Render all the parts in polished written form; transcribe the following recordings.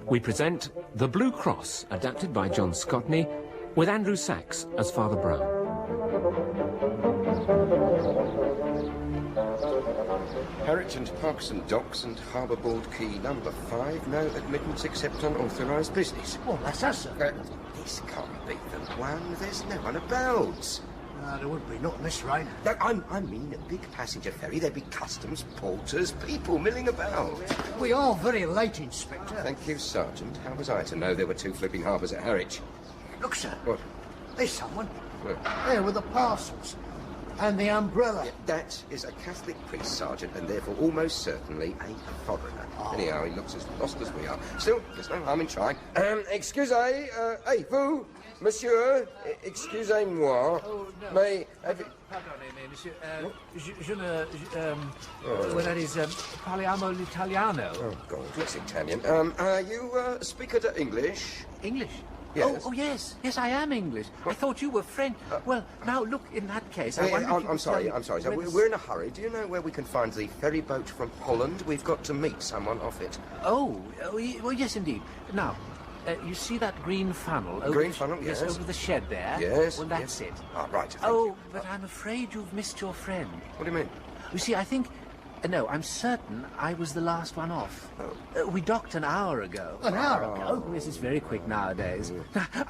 We present The Blue Cross, adapted by John Scotney, with Andrew Sachs as Father Brown. Harwich and Parkson Docks and Harbour Board Key number 5. No admittance except on authorised business. Well, that's us, sir. This can't be the one. There's no one about. No, there would be, not in this rain. No, I mean a big passenger ferry. There'd be customs, porters, people milling about. We are very late, Inspector. Thank you, Sergeant. How was I to know there were 2 flipping harbours at Harwich? Look, sir. What? There's someone. Where? There with the parcels. And the umbrella. Yeah, that is a Catholic priest, Sergeant, and therefore almost certainly a foreigner. Oh. Anyhow, he looks as lost as we are. Still, there's no harm in trying. Excusez, hey, vous, monsieur, excusez-moi. Oh, no. May... have you... Pardonnez-me, monsieur. Well, that is, parliamo l'italiano. Oh, God, what's Italian? You speak English? English? Yes. Oh, yes. Yes, I am English. I thought you were French. Well, now, look, in that case, I wonder if you I'm could sorry, tell I'm me sorry. So where we're in a hurry. Do you know where we can find the ferry boat from Holland? We've got to meet someone off it. Oh, well, yes, indeed. Now, you see that green funnel? Over Green funnel, yes. over the shed there? Yes. Well, that's yes. it. Oh, right. Thank Oh, you. but I'm afraid you've missed your friend. What do you mean? You see, I think... no, I'm certain I was the last one off. Oh. We docked an hour ago. An hour ago? Oh, this is very quick nowadays.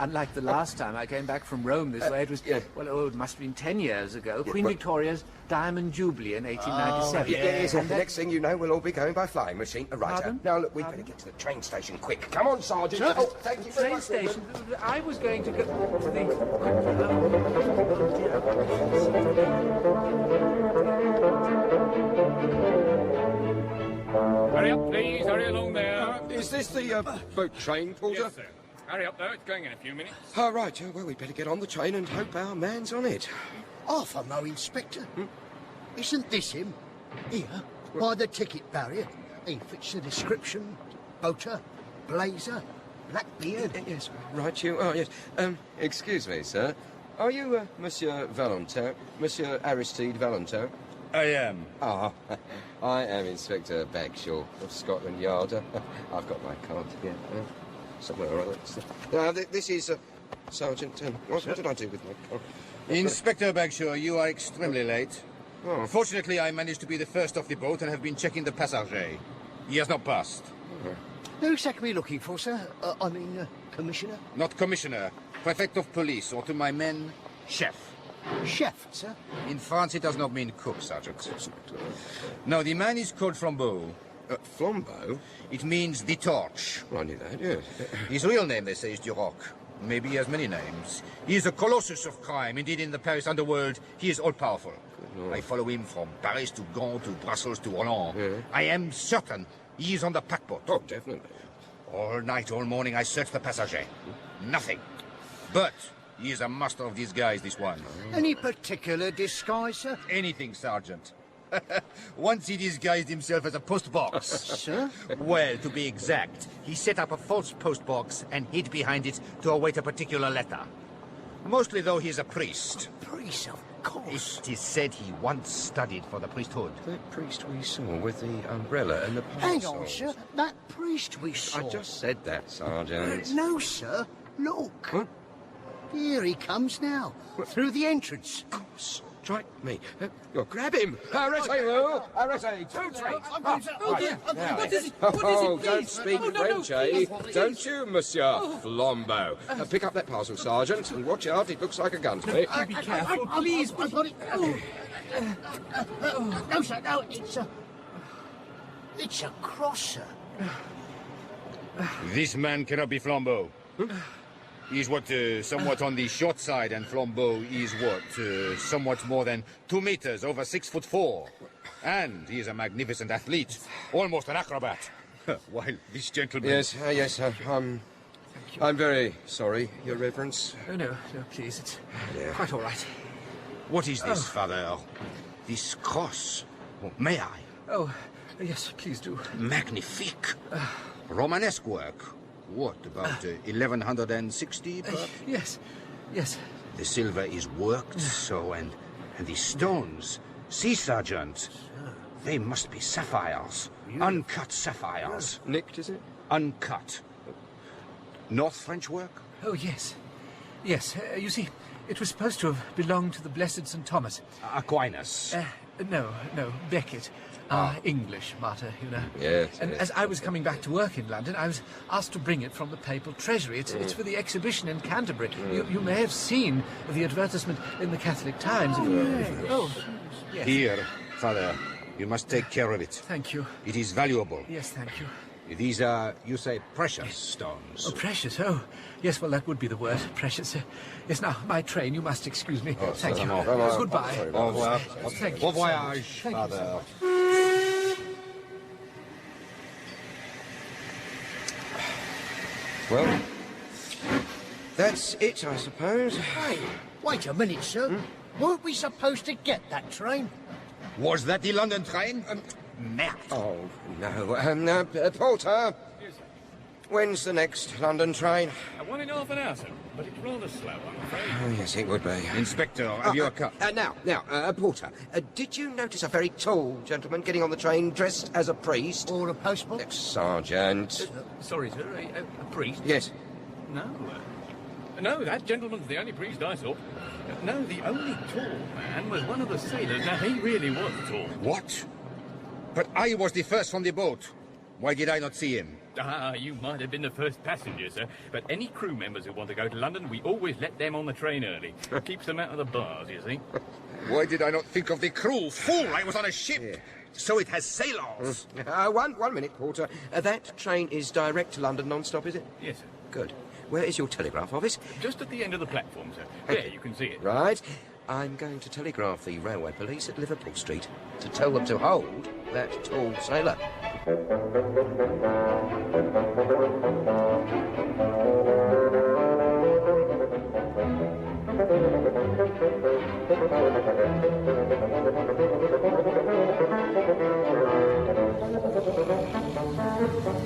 Unlike the last time I came back from Rome this way, it was, yeah. well, it must have been 10 years ago. Yeah, Queen well- Victoria's Diamond Jubilee in 1897. Yes, And and the next thing you know, we'll all be going by flying machine. Right. Pardon? Now, look, we'd better get to the train station quick. Come on, Sergeant. Sir? Oh, thank you very Train much. station. I was going to go to the... Hurry up, please. Hurry along there. Is this the boat train, Porter? Yes, sir. Hurry up, though. It's going in a few minutes. Oh, right. Well, we'd better get on the train and hope our man's on it. Half a mo, Inspector. Isn't this him? Here, by the ticket barrier. He fits the description. Boater, blazer, black beard. Yes, right, you. Oh, yes. Excuse me, sir. Are you Monsieur Valentin? Monsieur Aristide Valentin? I am. Ah, I am Inspector Bagshaw of Scotland Yard. I've got my card here. Somewhere or other. This is Sergeant. What did I do with my card? Inspector Bagshaw, you are extremely late. Oh. Fortunately, I managed to be the first off the boat and have been checking the passager. He has not passed. Who exactly looking for, sir? Commissioner? Not commissioner, prefect of police, or to my men, chef. Chef, sir? In France, it does not mean cook, Sergeant. No, the man is called Flambeau. Flambeau? It means the torch. Well, I knew that, yes. His real name, they say, is Duroc. Maybe he has many names. He is a colossus of crime. Indeed, in the Paris underworld, he is all-powerful. I follow him from Paris to Gand to Brussels to Roland. Yeah. I am certain he is on the paquebot. Oh, definitely. All night, all morning, I search the passager. Nothing. But he is a master of disguise, this one. Any particular disguise, sir? Anything, Sergeant. Once he disguised himself as a postbox. Sir? Well, to be exact, he set up a false postbox and hid behind it to await a particular letter. Mostly, though, he is a priest. Priest, of course. It is said he once studied for the priesthood. That priest we saw with the umbrella and the Hang parasol. on, sir. That priest we saw. I just said that, Sergeant. No, sir. Look. What? Here he comes now. Through the entrance. Strike me. Grab him. Arrêtez-le. Arrêtez. Two trains. Oh, dear. What is it? Oh, Please. don't speak Oh, no, French, no, eh? please. Don't you, Monsieur Flambeau? Pick up that parcel, Sergeant, and watch out. It looks like a gunsmith. Be careful, please. I've got it. No, sir. No, it's a cross, sir. This man cannot be Flambeau. He is somewhat on the short side, and Flambeau is somewhat more than 2 meters, over 6'4". And he is a magnificent athlete, almost an acrobat. While this gentleman... Yes, I'm very sorry, Your Reverence. Oh, no, please. It's quite all right. What is this, Father? This cross? May I? Oh, yes, please do. Magnifique. Romanesque work. What, about 1160, perhaps? Yes. The silver is worked so, and And these stones, see, Sergeant, they must be sapphires. Uncut sapphires. Nicked, is it? Uncut. North French work? Oh, yes. Yes, you see, it was supposed to have belonged to the Blessed St. Thomas. Aquinas. No, Becket. English martyr, you know. Yes, And yes. as I was coming back to work in London, I was asked to bring it from the papal treasury. It's for the exhibition in Canterbury. You may have seen the advertisement in the Catholic Times. Oh, yes. Here, Father, you must take care of it. Thank you. It is valuable. Yes, thank you. These are, you say, precious stones. Oh, precious. Oh, yes, well, that would be the word. Precious. Yes, now, my train. You must excuse me. Thank you. Bye-bye. Goodbye. Au revoir. Thank you. Bon voyage, Thank you, Father. Well, that's it, I suppose. Hey, wait a minute, sir. Weren't we supposed to get that train? Was that the London train? Mouth. Oh, no. Porter, when's the next London train? 1.5 hours, sir. But it's rather slow, I'm afraid. Oh, yes, it would be. Inspector, have you a car? Now, Porter, did you notice a very tall gentleman getting on the train dressed as a priest? Or a postman? Sergeant. Sorry, sir, a priest? Yes. No, that gentleman's the only priest I saw. No, the only tall man was one of the sailors. Now, he really was tall. What? But I was the first from the boat. Why did I not see him? You might have been the first passenger, sir. But any crew members who want to go to London, we always let them on the train early. Keeps them out of the bars, you see. Why did I not think of the crew? Fool, I was on a ship. So it has sailors. One minute, Porter. That train is direct to London non-stop, is it? Yes, sir. Good. Where is your telegraph office? Just at the end of the platform, sir. There, you can see it. Right. I'm going to telegraph the railway police at Liverpool Street to tell them to hold that tall sailor.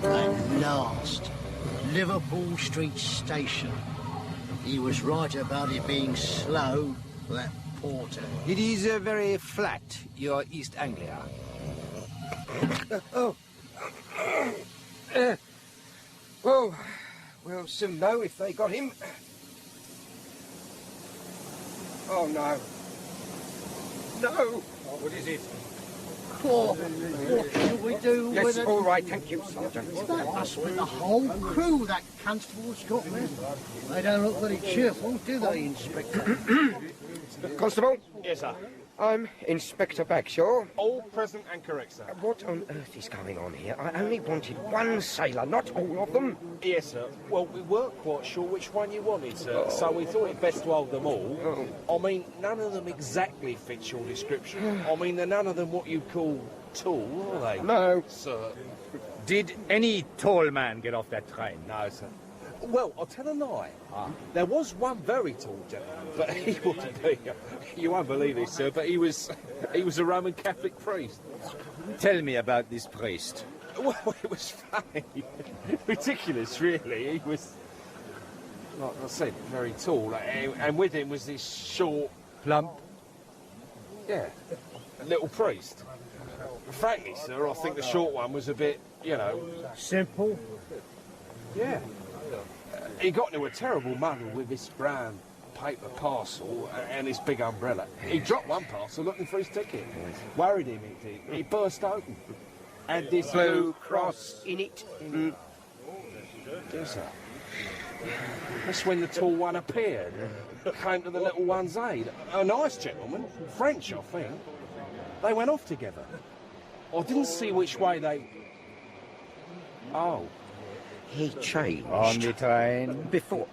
At last, Liverpool Street Station. He was right about it being slow, that porter. It is very flat, your East Anglia. Well, we'll soon know if they got him. Oh, no. No! What is it? Oh, what shall we do with Yes, it? all right, thank you, Sergeant. That must be the whole crew that constable's got there. They don't look very cheerful, do they, Inspector? Constable, Yes, sir. I'm Inspector Bagshaw. All present and correct, sir. What on earth is going on here? I only wanted one sailor, not all of them. Yes, sir. Well, we weren't quite sure which one you wanted, sir, so we thought it best to hold them all. I mean, none of them exactly fit your description. I mean, they're none of them what you'd call tall, are they? No. Sir. Did any tall man get off that train? No, sir. Well, I'll tell a lie. There was one very tall gentleman, but he wouldn't be. You won't believe this, sir, but he was a Roman Catholic priest. Tell me about this priest. Well, it was funny. Ridiculous, really. He was, like I said, very tall, and with him was this short, Plump. little priest. Frankly, sir, I think the short one was a bit, Simple. Yeah. He got into a terrible muddle with this brown paper parcel and his big umbrella. He dropped one parcel looking for his ticket. Worried him, it did. He burst open. And this Blue cross in it. Yes, sir. That's when the tall one appeared. Came to the little one's aid. A nice gentleman, French, I think. They went off together. I didn't see which way they... Oh. He changed. On the train. Before...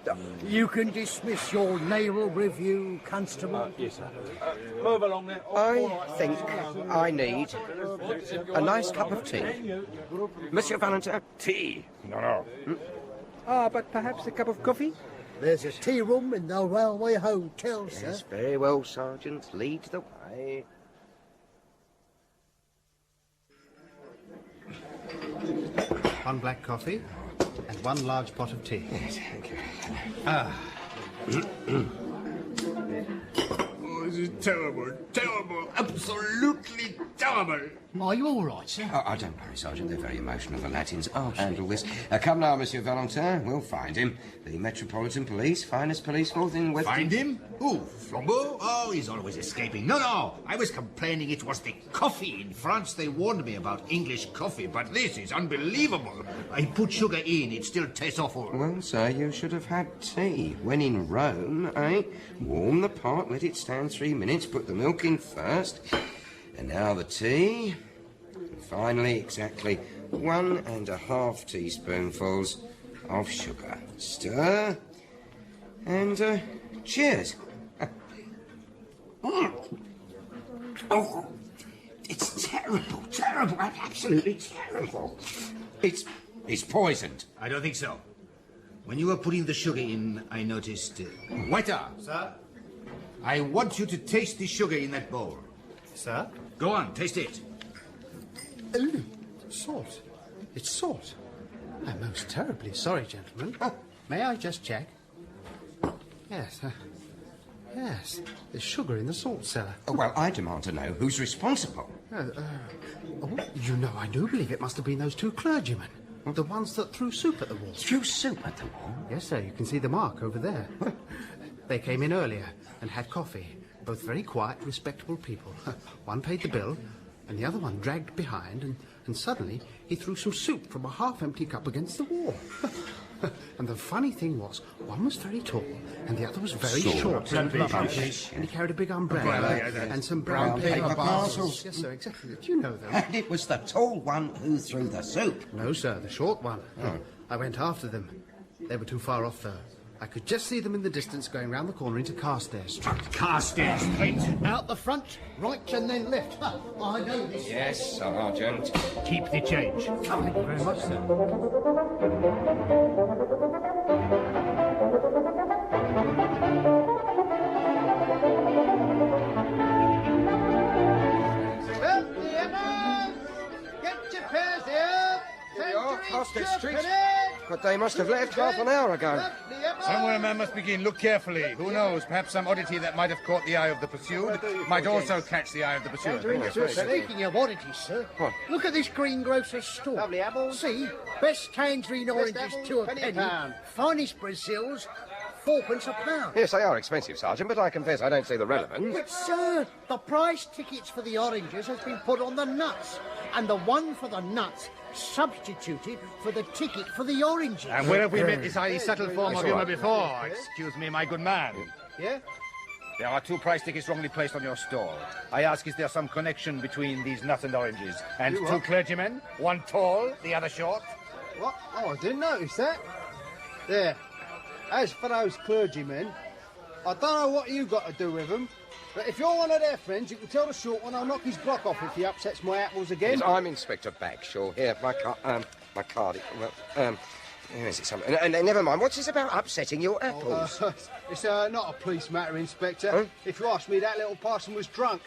You can dismiss your naval review, Constable. Yes, sir. Move along there. I think I need a nice cup of tea. Monsieur Valentin? Tea? No. But perhaps a cup of coffee? There's a tea room in the railway hotel, sir. Yes, very well, Sergeant. Lead the way. One black coffee and one large pot of tea. Yes, thank you. Ah. this is terrible, terrible, absolutely terrible. Are you all right, sir? Oh, don't worry, Sergeant. They're very emotional, the Latins. I'll handle this. Come now, Monsieur Valentin. We'll find him. The Metropolitan Police, finest police force in West... Find him? Who? Flambeau? Oh, he's always escaping. No, I was complaining it was the coffee. In France, they warned me about English coffee, but this is unbelievable. I put sugar in, it still tastes awful. Well, sir, you should have had tea. When in Rome, eh? Warm the pot, let it stand 3 minutes, put the milk in first. And now the tea. And finally, exactly 1.5 teaspoonfuls of sugar. Stir. And, cheers. Oh, it's terrible, terrible, absolutely terrible. It's poisoned. I don't think so. When you were putting the sugar in, I noticed... Waiter! Sir? I want you to taste the sugar in that bowl. Sir? Go on, taste it. Ooh, salt. It's salt. I'm most terribly sorry, gentlemen. May I just check? Yes, yes. There's sugar in the salt cellar. Oh, well, I demand to know who's responsible. You know, I do believe it must have been those 2 clergymen. The ones that threw soup at the wall. Threw soup at the wall? Yes, sir. You can see the mark over there. They came in earlier and had coffee. Both very quiet, respectable people. One paid the bill, and the other one dragged behind, and suddenly he threw some soup from a half-empty cup against the wall. And the funny thing was, one was very tall, and the other was very short and bumpy, and he carried a big umbrella and some brown paper parcels. Yes, sir, exactly. Do you know them? And it was the tall one who threw the soup. No, sir, the short one. I went after them. They were too far off, though. I could just see them in the distance going round the corner into Carstairs Street. Carstairs Street? Out the front, right and then left. I know this. Yes, Sergeant. Keep the change. Thank you very much, sir. Get your pairs here. Here we are, Carstairs Street. But they must have left half an hour ago. Somewhere a man must begin. Look carefully. Who knows? Perhaps some oddity that might have caught the eye of the pursued might also catch the eye of the pursued. Speaking of oddities, sir, What? look at this greengrocer's store. Lovely apples. See, best tangerine oranges, apples, 2 a penny a penny. pound. Finest Brazils, 4p a pound. Yes, they are expensive, Sergeant, but I confess I don't see the relevance. But, sir, the price tickets for the oranges has been put on the nuts, and the one for the nuts substituted for the ticket for the oranges. And where have we met this highly subtle form That's of humour right. before? Excuse me, my good man. Yeah? There are 2 price tickets wrongly placed on your stall. I ask, is there some connection between these nuts and oranges? And 2 clergymen, one tall, the other short? What? Oh, I didn't notice that. There. As for those clergymen, I don't know what you got to do with them, but if you're one of their friends, you can tell the short one I'll knock his block off if he upsets my apples again. Yes, I'm Inspector Bagshaw. Here, my card. Well, where is it? Something? And never mind. What's this about upsetting your apples? It's not a police matter, Inspector. Huh? If you ask me, that little parson was drunk.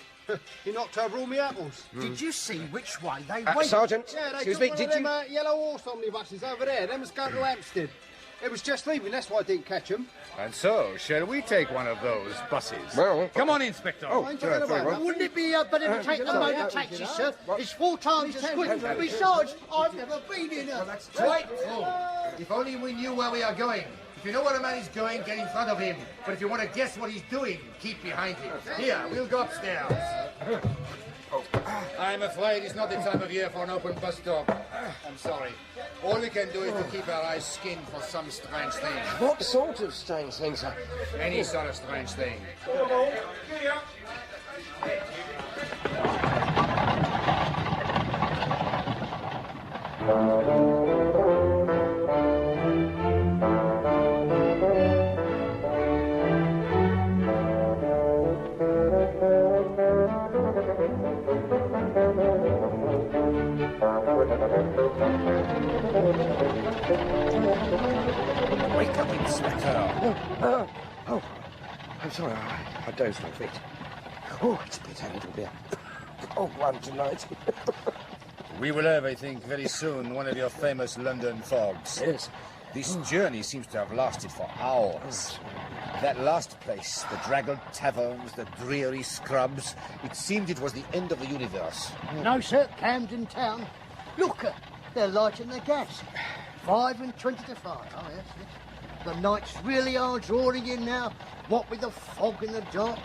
He knocked over all my apples. Did you see which way they went? Sergeant, Yeah, they excuse took me, one did of them, you... yellow horse omnibuses over there. They must go to Hampstead. It was just leaving, that's why I didn't catch them. And so, shall we take one of those buses? Well... Come on, Inspector. very well. Wouldn't it be better to take the motor taxi, sir? It's 4 times as quick. Besides, I've never been in a... Right. If only we knew where we are going. If you know where a man is going, get in front of him. But if you want to guess what he's doing, keep behind him. Here, we'll go upstairs. I'm afraid it's not the time of year for an open bus stop. I'm sorry. All we can do is to keep our eyes skinned for some strange thing. What sort of strange thing, sir? Any sort of strange thing. Wake up, Inspector. Oh, I'm sorry, I dozed off it. Oh, it's a bit a little bit. Oh, one tonight. We will have, I think, very soon one of your famous London fogs. Yes. This journey seems to have lasted for hours. That last place, the draggled taverns, the dreary scrubs, it seemed it was the end of the universe. No, sir, Camden Town. Look, they're lighting the gas. 5 and 20 to 5. Oh, yes, yes. The nights really are drawing in now. What with the fog in the dark,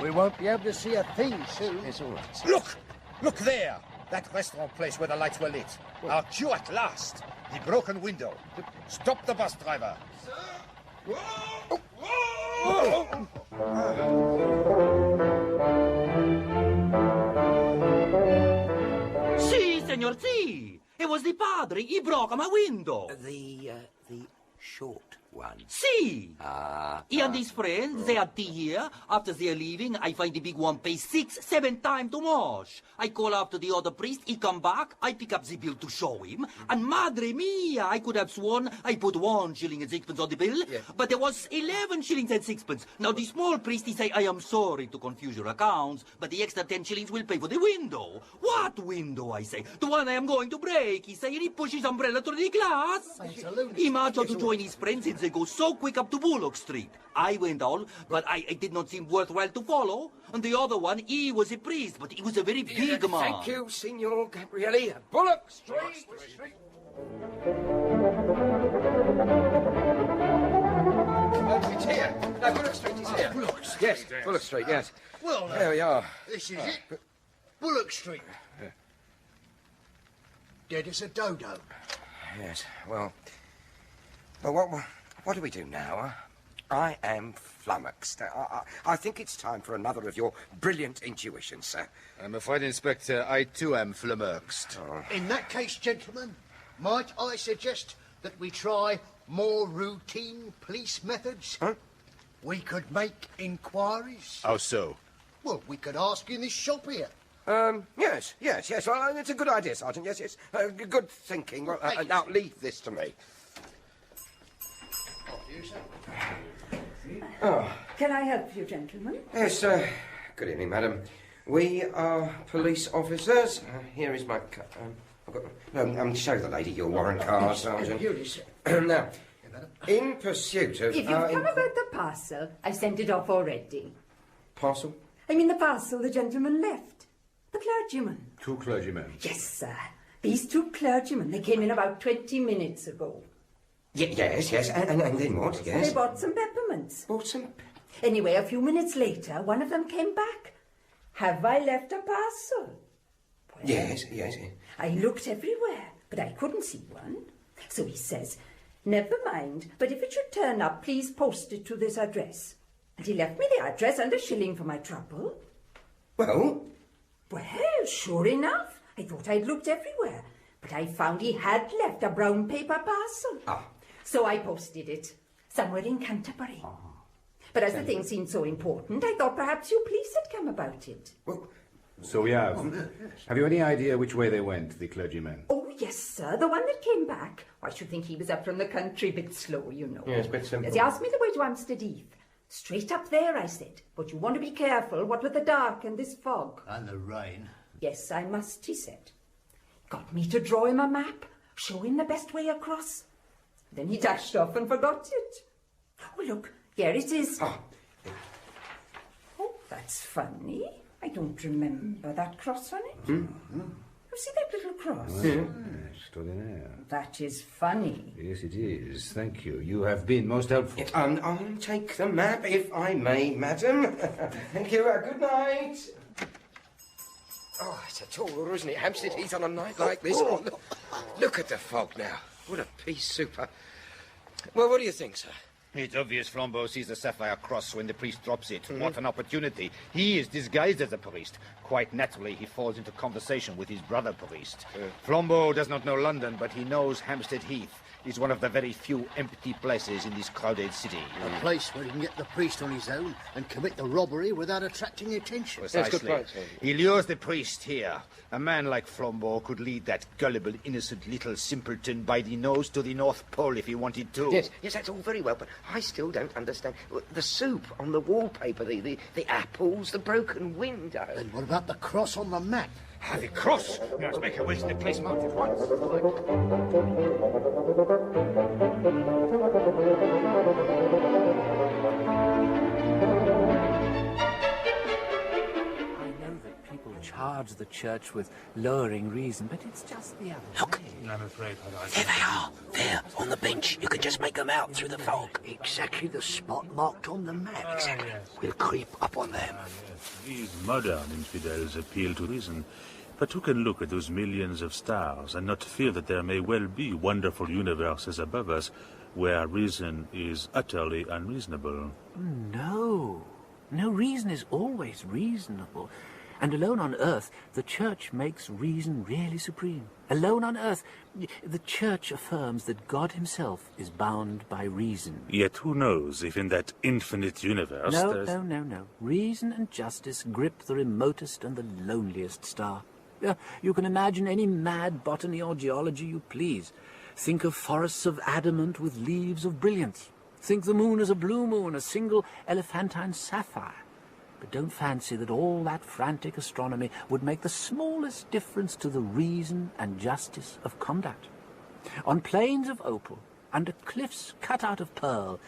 we won't be able to see a thing soon. It's all right. Look! Look there! That restaurant place where the lights were lit. Our cue at last. The broken window. Stop the bus driver. Si, senor, si. It was the padre. He broke my window. The short one. Si. He and his friends, they had tea here. After they're leaving, I find the big one pay 6-7 times too much. I call after the other priest, he come back, I pick up the bill to show him, and madre mia, I could have sworn I put 1 shilling and 6 on the bill, but there was 11 shillings and 6. Now the small priest, he say, I am sorry to confuse your accounts, but the extra 10 shillings will pay for the window. What window, I say? The one I am going to break, he say, and he push his umbrella through the glass. He marched out to join his friends, and they go so quick up to Bullock Street. I went on, but it did not seem worthwhile to follow. And the other one, he was a priest, but he was a very big man. Thank you, Signor Gabrielli. Bullock Street. It's here. No, Bullock Street is here. Bullock Street? Yes, Bullock Street, yes. Well, there we are. This is it. Bullock Street. Dead as a dodo. Yes, well, what do we do now? I am flummoxed. I think it's time for another of your brilliant intuitions, sir. I'm afraid, Inspector, I too am flummoxed. In that case, gentlemen, might I suggest that we try more routine police methods? Huh? We could make inquiries. How so? Well, we could ask in this shop here. Yes. Well, it's a good idea, Sergeant. Yes. Good thinking. Well, now, leave this to me. Oh. Can I help you, gentlemen? Yes, good evening, madam. We are police officers. Here is my show the lady your warrant card, Sergeant. Now, in pursuit of... If you've come about the parcel, I've sent it off already. Parcel? I mean the parcel the gentleman left. The clergyman. 2 clergymen? Yes, sir. These 2 clergymen, they came in about 20 minutes ago. Yes, and then what, yes? They bought some peppermints. Bought some... Anyway, a few minutes later, one of them came back. Have I left a parcel? Well, Yes. I looked everywhere, but I couldn't see one. So he says, never mind, but if it should turn up, please post it to this address. And he left me the address and a shilling for my trouble. Well, sure enough, I thought I'd looked everywhere, but I found he had left a brown paper parcel. So I posted it, somewhere in Canterbury. But as the thing seemed so important, I thought perhaps you police had come about it. So we have. Have you any idea which way they went, the clergymen? Oh, yes, sir, the one that came back. I should think he was up from the country, a bit slow, you know. Yes, a bit simple. He asked me the way to Amstead Heath. Straight up there, I said. But you want to be careful, what with the dark and this fog. And the rain. Yes, I must, he said. Got me to draw him a map, show him the best way across. Then he dashed off and forgot it. Oh, look, here it is. Oh, that's funny. I don't remember that cross on it. You see that little cross? Extraordinaire. That is funny. Yes, it is. Thank you. You have been most helpful. I'll take the map, if I may, madam. Thank you. Good night. Oh, it's a tall order, isn't it? Hampstead Heath on a night like this. Oh, look at the fog now. What a piece super. Well, what do you think, sir? It's obvious Flambeau sees the sapphire cross when the priest drops it. What an opportunity. He is disguised as a priest. Quite naturally, he falls into conversation with his brother priest. Flambeau does not know London, but he knows Hampstead Heath is one of the very few empty places in this crowded city. A place where he can get the priest on his own and commit the robbery without attracting attention. Precisely. That's good point, sir. He lures the priest here. A man like Flambeau could lead that gullible, innocent little simpleton by the nose to the North Pole if he wanted to. Yes, that's all very well, but I still don't understand. The soup on the wallpaper, the apples, the broken window. And what about the cross on the map? The cross! Let's make our way to the place marked at once. Charge the church with lowering reason, but it's just the other Look. way. I'm afraid there they are. There, on the bench. You can just make them out through the fog. Exactly the spot marked on the map. Exactly. Yes. We'll creep up on them. These modern infidels appeal to reason. But who can look at those millions of stars and not feel that there may well be wonderful universes above us where reason is utterly unreasonable? No. No, reason is always reasonable. And alone on Earth, the Church makes reason really supreme. Alone on Earth, the Church affirms that God himself is bound by reason. Yet who knows if in that infinite universe there's... No. Reason and justice grip the remotest and the loneliest star. You can imagine any mad botany or geology you please. Think of forests of adamant with leaves of brilliance. Think the moon as a blue moon, a single elephantine sapphire. But don't fancy that all that frantic astronomy would make the smallest difference to the reason and justice of conduct. On plains of opal, under cliffs cut out of pearl,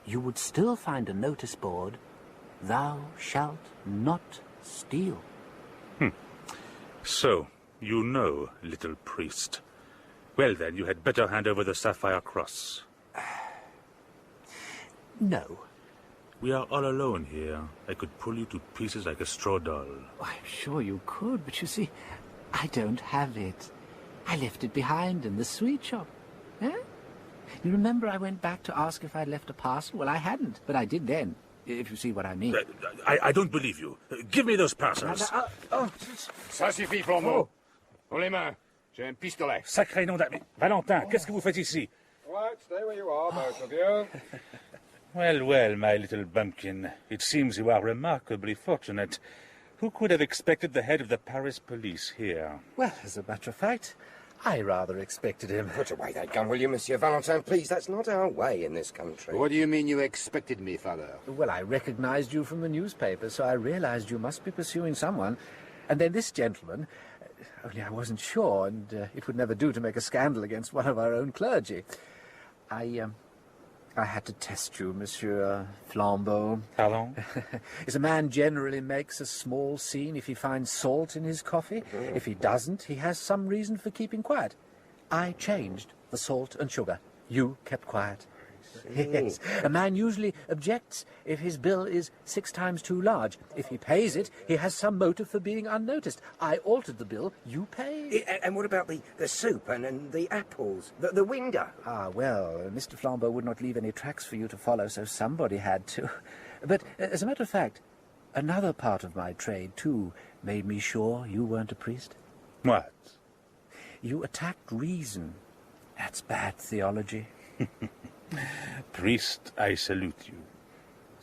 you would still find a notice board, "Thou shalt not steal." So, you know, little priest. Well then, you had better hand over the sapphire cross. No. We are all alone here. I could pull you to pieces like a straw doll. I'm sure you could, but you see, I don't have it. I left it behind in the sweet shop. Eh? You remember I went back to ask if I'd left a parcel? Well, I hadn't, but I did then, if you see what I mean. I don't believe you. Give me those parcels. Ça suffit, Flambeau. Pour les mains. J'ai un pistolet. Sacré nom d'ami. Valentin, qu'est-ce que vous faites ici? Right, stay where you are, both of you. Well, my little bumpkin. It seems you are remarkably fortunate. Who could have expected the head of the Paris police here? Well, as a matter of fact, I rather expected him. Put away that gun, will you, Monsieur Valentin, please? That's not our way in this country. What do you mean you expected me, Father? Well, I recognized you from the newspaper, so I realized you must be pursuing someone. And then this gentleman, only I wasn't sure, and it would never do to make a scandal against one of our own clergy. I had to test you, Monsieur Flambeau. Pardon? Is a man generally makes a small scene if he finds salt in his coffee? If he doesn't, he has some reason for keeping quiet. I changed the salt and sugar. You kept quiet. Yes. A man usually objects if his bill is 6 times too large. If he pays it, he has some motive for being unnoticed. I altered the bill. You paid. And what about the soup and the apples? The window? Ah, well, Mr. Flambeau would not leave any tracks for you to follow, so somebody had to. But, as a matter of fact, another part of my trade, too, made me sure you weren't a priest. What? You attacked reason. That's bad theology. Priest, I salute you.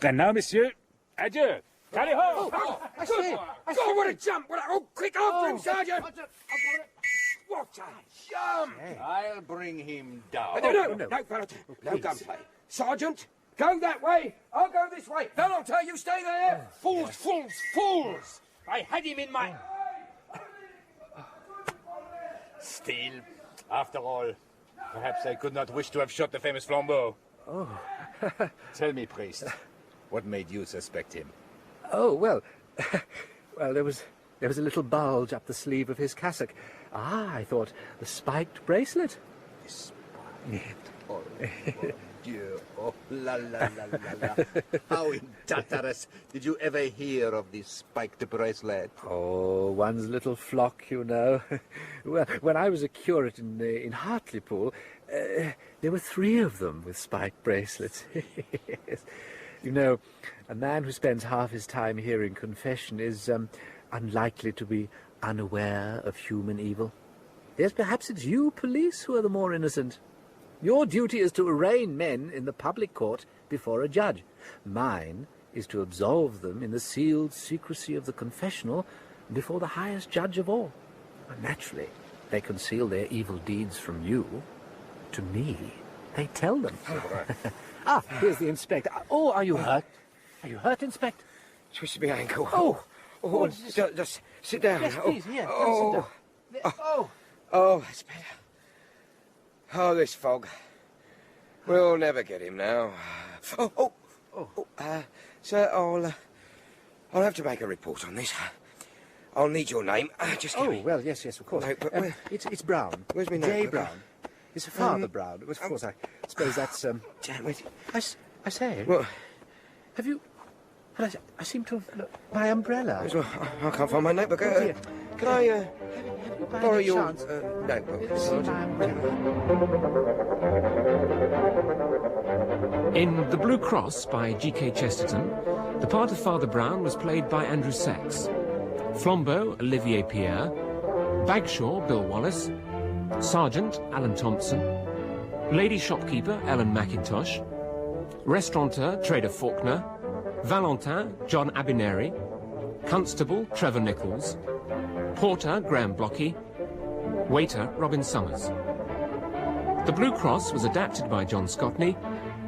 And now, monsieur, adieu. Tally ho! I see it! God, what a jump! Quick after him, Sergeant! What a jump! I'll bring him down. No, Valentin. No gunplay. Sergeant, go that way. I'll go this way. Valentin, you stay there. Fools! I had him in my... Still, after all, perhaps I could not wish to have shot the famous Flambeau. Oh. Tell me, priest, what made you suspect him? Oh, well, there was a little bulge up the sleeve of his cassock. Ah, I thought the spiked bracelet. Oh, Dieu. Oh, la, la, la, la, la. How in Tartarus did you ever hear of this spiked bracelet? Oh, one's little flock, you know. Well, when I was a curate in Hartlepool, there were 3 of them with spiked bracelets. Yes. You know, a man who spends half his time hearing confession is unlikely to be unaware of human evil. Yes, perhaps it's you, police, who are the more innocent. Your duty is to arraign men in the public court before a judge. Mine is to absolve them in the sealed secrecy of the confessional before the highest judge of all. Naturally, they conceal their evil deeds from you. To me, they tell them. Ah, here's the inspector. Oh, are you hurt? Are you hurt, Inspector? Twisted my ankle. Oh, the Sit down. Yes, please, yeah. Oh, Sit down. oh, that's better. Oh, this fog. We'll never get him now. Sir, I'll have to make a report on this. I'll need your name. Just give me... well, yes, of course. Notebook. It's Brown. Where's my J. notebook? Brown. It's Father Brown. Of course, I suppose that's... Damn it. I say... What? Have you... I seem to have... Look, my umbrella. Well, I can't find my notebook. Dear. Can I borrow your chance? notebook? See my umbrella. In The Blue Cross by G.K. Chesterton, the part of Father Brown was played by Andrew Sachs. Flambeau, Olivier Pierre. Bagshaw, Bill Wallace. Sergeant, Alan Thompson. Lady Shopkeeper, Ellen McIntosh. Restaurateur, Trader Faulkner. Valentin, John Abineri. Constable, Trevor Nichols. Porter, Graham Blocky. Waiter, Robin Summers. The Blue Cross was adapted by John Scotney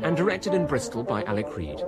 and directed in Bristol by Alec Reed.